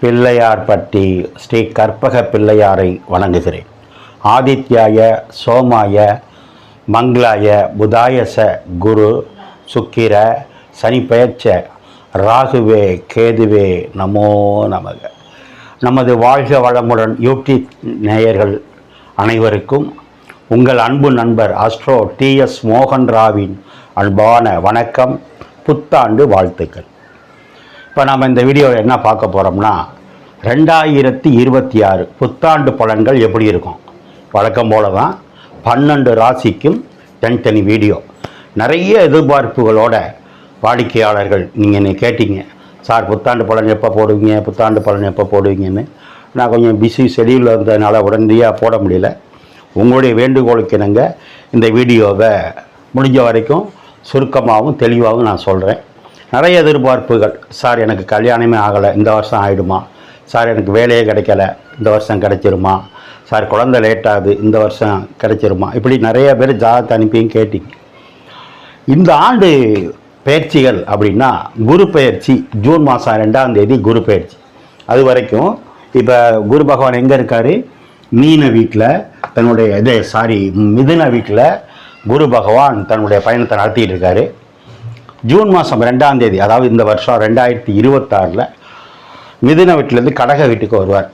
பிள்ளையார்பட்டி ஸ்ரீ கற்பக பிள்ளையாரை வணங்குகிறேன். ஆதித்யாய சோமாய மங்களாய புதாயச குரு சுக்கிர சனி பெயர்ச்ச ராகுவே கேதுவே நமோ நமக. நமது வாழ்க வளமுடன் யூடியூப் நேயர்கள் அனைவருக்கும் உங்கள் அன்பு நண்பர் அஸ்ட்ரோ TS மோகன் ராவின் அன்பான வணக்கம், புத்தாண்டு வாழ்த்துக்கள். இப்போ நம்ம இந்த வீடியோவில் என்ன பார்க்க போகிறோம்னா 2026 புத்தாண்டு பலன்கள் எப்படி இருக்கும். வழக்கம் போல தான் 12 ராசிக்கும் தனித்தனி வீடியோ. நிறைய எதிர்பார்ப்புகளோட வாடிக்கையாளர்கள் நீங்கள் என்னை கேட்டீங்க, சார் புத்தாண்டு பலன் எப்போ போடுவீங்க, புத்தாண்டு பலன் எப்போ போடுவீங்கன்னு. நான் கொஞ்சம் பிஸி ஷெடியூலில் இருந்ததுனால உடனடியாக போட முடியல. உங்களுடைய வேண்டுகோளுக்கு இணங்க இந்த வீடியோவை முடிஞ்ச வரைக்கும் சுருக்கமாகவும் தெளிவாகவும் நான் சொல்கிறேன். நிறைய எதிர்பார்ப்புகள், சார் எனக்கு கல்யாணமே ஆகலை, இந்த வருஷம் ஆகிடுமா, சார் எனக்கு வேலையே கிடைக்கல, இந்த வருஷம் கிடைச்சிருமா, சார் குழந்தை லேட்டாகுது, இந்த வருஷம் கிடைச்சிருமா, இப்படி நிறைய பேர் ஜாதகத்தை அனுப்பியும் கேட்டீங்க. இந்த ஆண்டு பயிற்சிகள் அப்படின்னா குரு பயிற்சி ஜூன் மாதம் 2ஆம் தேதி குரு பயிற்சி. அது வரைக்கும் இப்போ குரு பகவான் எங்கே இருக்கார், மீன வீட்டில் தன்னுடைய மிதுன வீட்டில் குரு பகவான் தன்னுடைய பயணத்தை நடத்திட்டு இருக்காரு. ஜூன் மாதம் 2ஆம் தேதி, அதாவது இந்த வருஷம் 2026 மிதுன வீட்டிலேருந்து கடக வீட்டுக்கு வருவார்.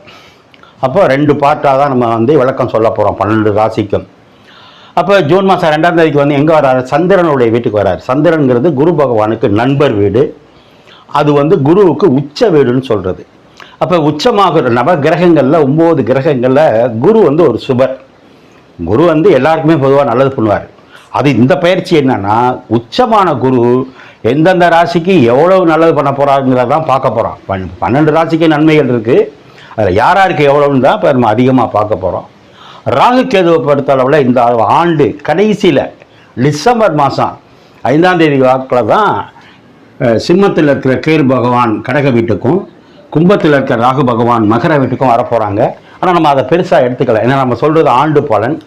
அப்போ 2 பார்ட்டாக தான் நம்ம விளக்கம் சொல்ல போகிறோம் 12 ராசிக்கும். அப்போ ஜூன் மாதம் 2ஆம் தேதிக்கு எங்கே வர்றாரு, சந்திரனுடைய வீட்டுக்கு வர்றாரு. சந்திரனுங்கிறது குரு பகவானுக்கு நண்பர் வீடு, அது குருவுக்கு உச்ச வீடுன்னு சொல்கிறது. அப்போ உச்சமாகிற நவ கிரகங்களில் 9 கிரகங்களில் குரு ஒரு சுபர். குரு எல்லாருக்குமே பொதுவாக நல்லது பண்ணுவார். அது இந்த பயிற்சி என்னன்னா, உச்சமான குரு எந்தெந்த ராசிக்கு எவ்வளவு நல்லது பண்ண போகிறாங்கிறதான் பார்க்க போகிறோம். 12 ராசிக்கு நன்மைகள் இருக்குது, அதில் யாருக்கு எவ்வளோன்னு தான் இப்போ நம்ம அதிகமாக பார்க்க போகிறோம். ராகு கேதுவை பொறுத்தளவில் இந்த ஆண்டு கடைசியில் டிசம்பர் மாதம் 5ஆம் தேதி வாக்கில் தான் சிம்மத்தில் இருக்கிற கேது பகவான் கடக வீட்டுக்கும், கும்பத்தில் இருக்கிற ராகு பகவான் மகர வீட்டுக்கும் வரப்போகிறாங்க. ஆனால் நம்ம அதை பெருசாக எடுத்துக்கல, ஏன்னா நம்ம சொல்கிறது ஆண்டு பலன்.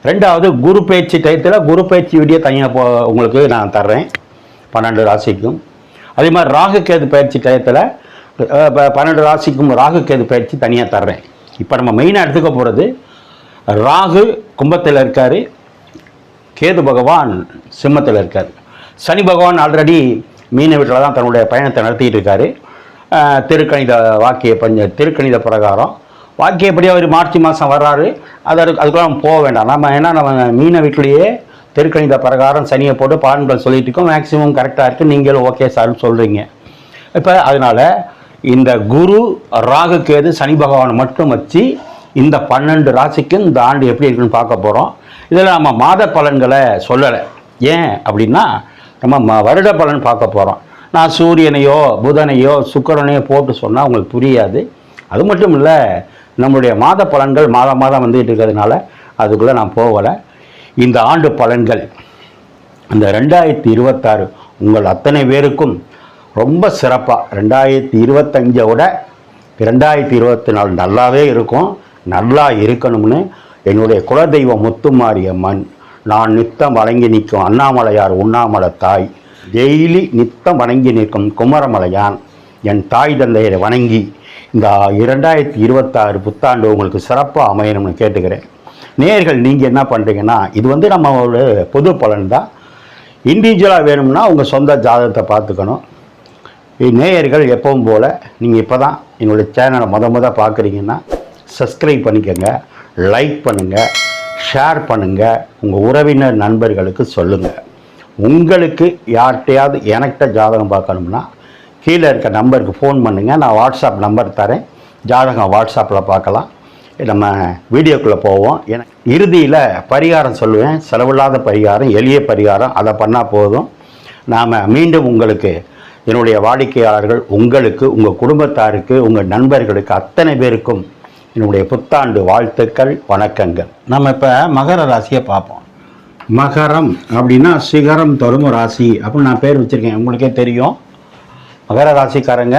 2வது குரு பயிற்சி டயத்தில் குரு பயிற்சி வீடியோ தனியாக உங்களுக்கு நான் தர்றேன் 12 ராசிக்கும். அதே மாதிரி ராகு கேது பயிற்சி டயத்தில் 12 ராசிக்கும் ராகு கேது பயிற்சி தனியாக தர்றேன். இப்போ நம்ம மெயினாக எடுத்துக்க போகிறது ராகு கும்பத்தில் இருக்கார், கேது பகவான் சிம்மத்தில் இருக்கார். சனி பகவான் ஆல்ரெடி மீன வீட்டில் தான் தன்னுடைய பயணத்தை நடத்திட்டு இருக்காரு. திருக்கணித பிரகாரம் வாக்கியப்படி அவர் மார்ச் மாதம் வர்றாரு. அதுக்குள்ள நம்ம போக வேண்டாம். நம்ம மீன வீட்டிலேயே திருக்கணித பிரகாரம் சனியை போட்டு பலன்கள் சொல்லிட்டு இருக்கோம். மேக்சிமம் கரெக்டாக இருக்குது, நீங்களும் ஓகே சார்னு சொல்கிறீங்க. இப்போ அதனால் இந்த குரு ராகு கேது சனி பகவான் மட்டும் வச்சு இந்த 12 ராசிக்கு இந்த ஆண்டு எப்படி இருக்குன்னு பார்க்க போகிறோம். இதில் நம்ம மாத பலன்களை சொல்லலை. ஏன் அப்படின்னா நம்ம வருட பலன் பார்க்க போகிறோம். நான் சூரியனையோ புதனையோ சுக்கிரனையோ போட்டு சொன்னால் உங்களுக்கு புரியாது. அது மட்டும் இல்லை, நம்மளுடைய மாத பலன்கள் மாதம் வந்துட்டு இருக்கிறதுனால அதுக்குள்ளே நான் போகலை. இந்த ஆண்டு பலன்கள் இந்த 2026 உங்கள் அத்தனை பேருக்கும் ரொம்ப சிறப்பாக, 2025 விட 2024 நல்லாவே இருக்கும். நல்லா இருக்கணும்னு என்னுடைய குலதெய்வம் முத்துமாரியம்மன், நான் நித்தம் வணங்கி நிற்கும் அண்ணாமலையார் உண்ணாமலை தாய், டெய்லி நித்தம் வணங்கி நிற்கும் குமரமலையான், என் தாய் தந்தையரை வணங்கி இந்த 2026 புத்தாண்டு உங்களுக்கு சிறப்பாக அமையணும்னு கேட்டுக்கிறேன். நேயர்கள் நீங்கள் என்ன பண்ணுறீங்கன்னா, இது நம்ம ஒரு பொது பலன் தான். இண்டிவிஜுவலாக வேணும்னா உங்கள் சொந்த ஜாதகத்தை பார்த்துக்கணும். நேயர்கள் எப்பவும் போல் நீங்கள் இப்போ தான் என்னுடைய சேனலை முத பார்க்குறீங்கன்னா சப்ஸ்கிரைப் பண்ணிக்கோங்க, லைக் பண்ணுங்கள், ஷேர் பண்ணுங்கள், உங்கள் உறவினர் நண்பர்களுக்கு சொல்லுங்கள். உங்களுக்கு யார்கிட்டையாவது எனக்கிட்ட ஜாதகம் பார்க்கணும்னா கீழே இருக்க நம்பருக்கு ஃபோன் பண்ணுங்கள். நான் வாட்ஸ்அப் நம்பர் தரேன், ஜாதகம் வாட்ஸ்அப்பில் பார்க்கலாம். நம்ம வீடியோக்குள்ளே போவோம். எனக்கு இறுதியில் பரிகாரம் சொல்லுவேன், செலவில்லாத பரிகாரம், எளிய பரிகாரம், அதை பண்ணால் போதும். நாம் மீண்டும் உங்களுக்கு, என்னுடைய வாடிக்கையாளர்கள், உங்களுக்கு, உங்கள் குடும்பத்தாருக்கு, உங்கள் நண்பர்களுக்கு அத்தனை பேருக்கும் என்னுடைய புத்தாண்டு வாழ்த்துக்கள், வணக்கங்கள். நம்ம இப்போ மகர ராசியை பார்ப்போம். மகரம் அப்படின்னா சிகரம் தொடும் ராசி அப்படின்னு நான் பேர் வச்சுருக்கேன். உங்களுக்கே தெரியும், மகர ராசிக்காரங்க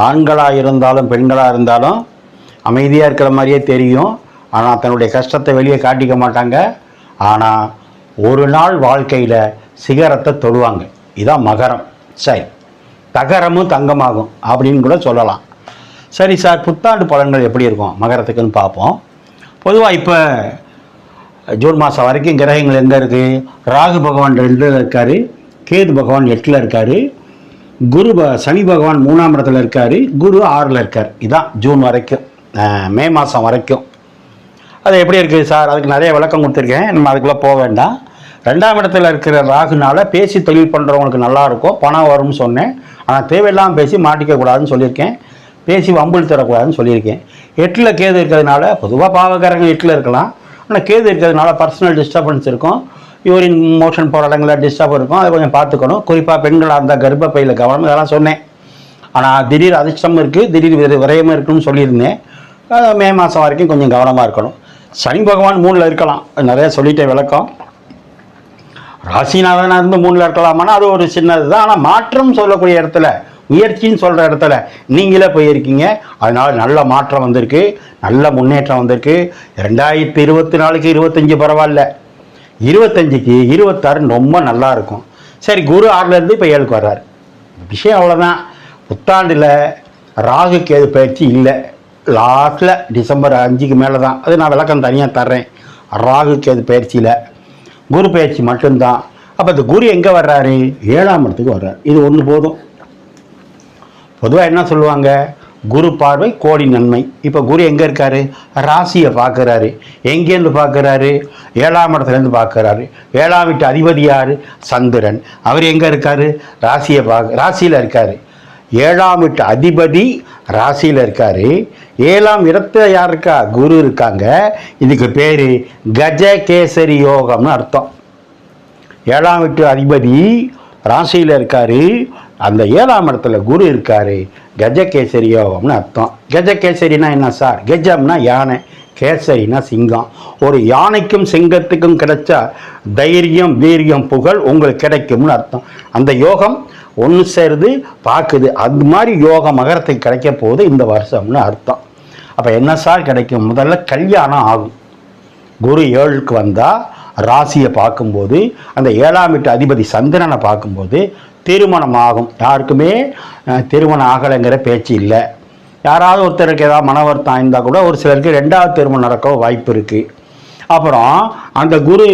ஆண்களாக இருந்தாலும் பெண்களாக இருந்தாலும் அமைதியாக இருக்கிற மாதிரியே தெரியும். ஆனால் தன்னுடைய கஷ்டத்தை வெளியே காட்டிக்க மாட்டாங்க. ஆனால் ஒரு நாள் வாழ்க்கையில் சிகரத்தை தொடுவாங்க. இதான் மகரம். சரி, தகரமும் தங்கமாகும் அப்படின்னு கூட சொல்லலாம். சரி சார், புத்தாண்டு பலன்கள் எப்படி இருக்கும் மகரத்துக்குன்னு பார்ப்போம். பொதுவாக இப்போ ஜூன் மாதம் வரைக்கும் கிரகங்கள் எங்கே இருக்குது? ராகு பகவான் 2ல் இருக்கார், கேது பகவான் 8ல் இருக்கார், சனி பகவான் 3ஆம் இடத்துல இருக்கார், குரு 6ல் இருக்கார். இதுதான் ஜூன் வரைக்கும், மே மாதம் வரைக்கும். அது எப்படி இருக்குது சார்? அதுக்கு நிறைய விளக்கம் கொடுத்துருக்கேன், நம்ம அதுக்குள்ளே போக வேண்டாம். 2ஆம் இடத்துல இருக்கிற ராகுனால பேசி தொழில் பண்ணுறவங்களுக்கு நல்லாயிருக்கும், பணம் வரும்னு சொன்னேன். ஆனால் தேவையில்லாமல் பேசி மாட்டிக்கக்கூடாதுன்னு சொல்லியிருக்கேன், பேசி வம்புள் தரக்கூடாதுன்னு சொல்லியிருக்கேன். 8ல் கேது இருக்கிறதுனால பொதுவாக பாவக்காரங்க 8ல் இருக்கலாம், ஆனால் கேது இருக்கிறதுனால பர்சனல் டிஸ்டர்பன்ஸ் இருக்கும், யூரின் மோஷன் போகிற இடங்களில் டிஸ்டர்ப் இருக்கும், அதை கொஞ்சம் பார்த்துக்கணும். குறிப்பாக பெண்களாக இருந்தால் கர்ப்பப்பையில் கவனம், இதெல்லாம் சொன்னேன். ஆனால் திடீர் அதிர்ஷ்டம் இருக்குது, திடீர் விரயமும் இருக்குன்னு சொல்லியிருந்தேன். மே மாதம் வரைக்கும் கொஞ்சம் கவனமாக இருக்கணும். சனி பகவான் 3ல் இருக்கலாம், நிறைய சொல்லிட்டேன் விளக்கம். ராசிநாதனாக இருந்து 3ல் இருக்கலாமான்னா அது ஒரு சின்னது தான். ஆனால் மாற்றம் சொல்லக்கூடிய இடத்துல, முயற்சின்னு சொல்கிற இடத்துல நீங்களே போயிருக்கீங்க. அதனால் நல்ல மாற்றம் வந்திருக்கு, நல்ல முன்னேற்றம் வந்திருக்கு. 2024க்கு 25 பரவாயில்ல, 25க்கு 26 ரொம்ப நல்லா இருக்கும். சரி, குரு 6லேருந்து இப்போ 7க்கு வர்றாரு. விஷயம் அவ்வளோதான். புத்தாண்டில் ராகு கேது பயிற்சி இல்லை, லாஸ்ட்டில் டிசம்பர் 5க்கு மேலே தான். அது நான் விளக்கம் தனியாக தர்றேன். ராகு கேது பயிற்சியில் குரு பயிற்சி மட்டும்தான். அப்போ இந்த குரு எங்கே வர்றாரு? 7ஆம் இடத்துக்கு வர்றாரு. இது ஒன்று போதும். பொதுவாக என்ன சொல்லுவாங்க? குரு பார்வை கோடி நன்மை. இப்போ குரு எங்கே இருக்காரு? ராசியை பார்க்குறாரு. எங்கேருந்து பார்க்குறாரு? 7ஆம் இடத்துலேருந்து பார்க்குறாரு. 7ஆம் வீட்டு அதிபதி யார்? சந்திரன். அவர் எங்கே இருக்கார்? ராசியில் இருக்கார். 7ஆம் வீட்டு அதிபதி ராசியில் இருக்கார். 7ஆம் இடத்துல யார் இருக்கா? குரு இருக்காங்க. இதுக்கு பேர் கஜகேசரி யோகம்னு அர்த்தம். 7ஆம் வீட்டு அதிபதி ராசியில் இருக்கார், அந்த 7ஆம் இடத்துல குரு இருக்கார். கஜகேசரி யோகம்னு அர்த்தம். கஜகேசரினா என்ன சார்? கஜம்னா யானை, கேசரினா சிங்கம். ஒரு யானைக்கும் சிங்கத்துக்கும் கிடைச்சா தைரியம், வீரியம், புகழ் உங்களுக்கு கிடைக்கும்னு அர்த்தம். அந்த யோகம் ஒன்று சேருது, பார்க்குது. அது மாதிரி யோகம் மகரத்துக்கு கிடைக்க போகுது இந்த வருஷம்னு அர்த்தம். அப்போ என்ன சார் கிடைக்கும்? முதல்ல கல்யாணம் ஆகும். குரு 7க்கு வந்தால் ராசியை பார்க்கும்போது, அந்த 7ஆம் வீட்டு அதிபதி சந்திரனை பார்க்கும்போது திருமணம் ஆகும். யாருக்குமே திருமணம் ஆகலைங்கிற பேச்சு இல்லை. யாராவது ஒருத்தருக்கு ஏதாவது மன வருத்தம் இருந்தால் கூட ஒரு சிலருக்கு 2வது திருமணம் நடக்க வாய்ப்பு இருக்குது. அப்புறம் அந்த குரு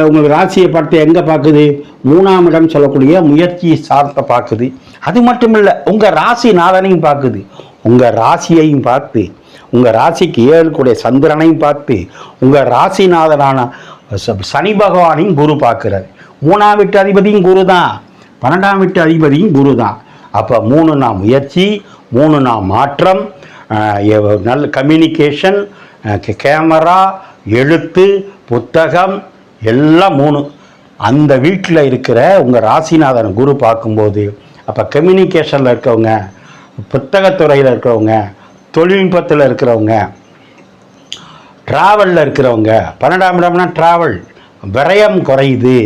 உங்களுக்கு ராசியை பார்த்து எங்கே பார்க்குது? 3ஆம் இடம் சொல்லக்கூடிய முயற்சி சார்த்த பார்க்குது. அது மட்டும் இல்லை, உங்கள் ராசிநாதனையும் பார்க்குது. உங்கள் ராசியையும் பார்த்து, உங்கள் ராசிக்கு 7 சந்திரனையும் பார்த்து, உங்கள் ராசிநாதனான சனி பகவானையும் குரு பார்க்குறாரு. 3ஆம் வீட்டு அதிபதியும் குரு தான், 12ஆம் வீட்டு அதிபதியும் குரு தான். அப்போ 3 முயற்சி, 3 மாற்றம், நல்ல கம்யூனிகேஷன், கேமரா, எழுத்து, புத்தகம் எல்லாம் 3. அந்த வீட்டில் இருக்கிற உங்கள் ராசிநாதன் குரு பார்க்கும்போது, அப்போ கம்யூனிகேஷனில் இருக்கிறவங்க, புத்தகத்துறையில் இருக்கிறவங்க, தொழில்நுட்பத்தில் இருக்கிறவங்க, ட்ராவலில் இருக்கிறவங்க, 12ஆம் இடம்னா ட்ராவல், விரயம் குறையுது,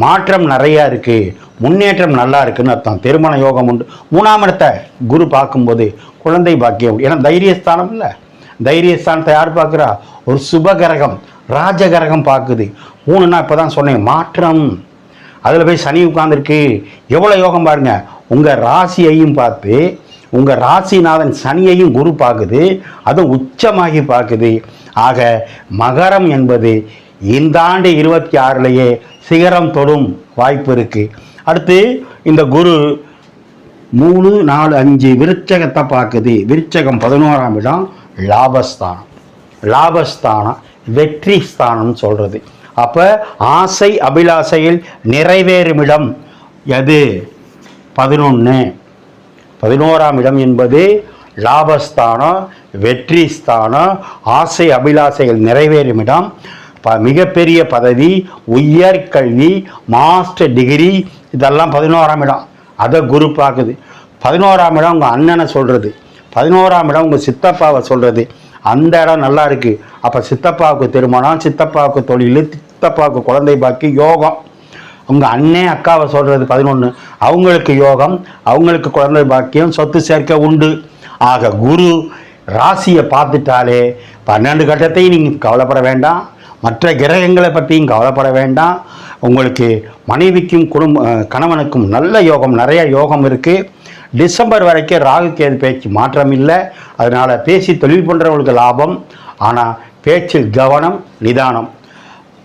மாற்றம் நிறையா இருக்குது, முன்னேற்றம் நல்லா இருக்குன்னு அர்த்தம். திருமண யோகம் உண்டு. 3ஆம் இடத்தை குரு பார்க்கும்போது குழந்தை பாக்கியம். ஏன்னா தைரியஸ்தானம் இல்லை, தைரியஸ்தானத்தை யார் பார்க்குறா? ஒரு சுபகிரகம், ராஜகிரகம் பார்க்குது. 3னா இப்போ தான் சொன்னேன், மாற்றம். அதில் போய் சனி உட்கார்ந்துருக்கு. எவ்வளோ யோகம் பாருங்க. உங்கள் ராசியையும் பார்த்து, உங்கள் ராசிநாதன் சனியையும் குரு பார்க்குது, அதுவும் உச்சமாகி பார்க்குது. ஆக மகரம் என்பது இந்த ஆண்டு 26லேயே சிகரம் தொடும் வாய்ப்பு இருக்குது. அடுத்து இந்த குரு 3, 4, 5 விருச்சகத்தை பார்க்குது. விருச்சகம் 11ஆம் இடம், லாபஸ்தானம். லாபஸ்தானம் வெற்றி ஸ்தானம்னு சொல்கிறது. அப்போ ஆசை அபிலாசையில் நிறைவேறும் இடம் எது? 11. 11ஆம் இடம் என்பது லாபஸ்தானம், வெற்றி ஸ்தானம், ஆசை அபிலாசைகள் நிறைவேறும் இடம். மிகப்பெரிய பதவி, உயர்கல்வி, மாஸ்டர் டிகிரி, இதெல்லாம் 11ஆம் இடம். அதை குரு பார்க்குது. 11ஆம் இடம் உங்கள் அண்ணனை சொல்கிறது, 11ஆம் இடம் உங்கள் சித்தப்பாவை சொல்கிறது. அந்த இடம் நல்லா இருக்குது. அப்போ சித்தப்பாவுக்கு திருமணம், சித்தப்பாவுக்கு தொழில், சித்தப்பாவுக்கு குழந்தை பாக்கி, யோகம். உங்கள் அண்ணன் அக்காவை சொல்கிறது 11, அவங்களுக்கு யோகம், அவங்களுக்கு குழந்தை பாக்கியம், சொத்து சேர்க்க உண்டு. ஆக குரு ராசியை பார்த்துட்டாலே 12 கட்டத்தையும் நீங்கள் கவலைப்பட வேண்டாம், மற்ற கிரகங்களை பற்றியும் கவலைப்பட வேண்டாம். உங்களுக்கு மனைவிக்கும் கணவனுக்கும் நல்ல யோகம், நிறைய யோகம் இருக்குது. டிசம்பர் வரைக்கும் ராகு கேது பேச்சு மாற்றம் இல்லை. அதனால் பேசி தொழில் பண்ணுறவங்களுக்கு லாபம். ஆனால் பேச்சில் கவனம், நிதானம்.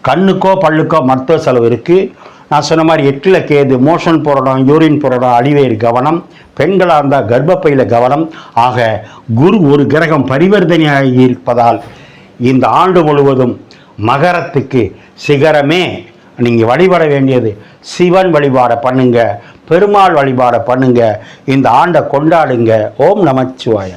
கண்ணுக்கோ பல்லுக்கோ மருத்துவ செலவு இருக்குது. நான் சொன்ன மாதிரி 8ல் கேது, மோஷன் போடணும், யூரின் போடணும், அடிவேறு கவனம். பெண்களாக இருந்தால் கர்ப்பப்பையில் கவனம். ஆக குரு ஒரு கிரகம் பரிவர்த்தனையாகி இருப்பதால் இந்த ஆண்டு முழுவதும் மகரத்துக்கு சிகரமே. நீங்கள் வழிபட வேண்டியது சிவன் வழிபாடை பண்ணுங்க, பெருமாள் வழிபாடை பண்ணுங்க, இந்த ஆண்டை கொண்டாடுங்க. ஓம் நமச்சிவாய.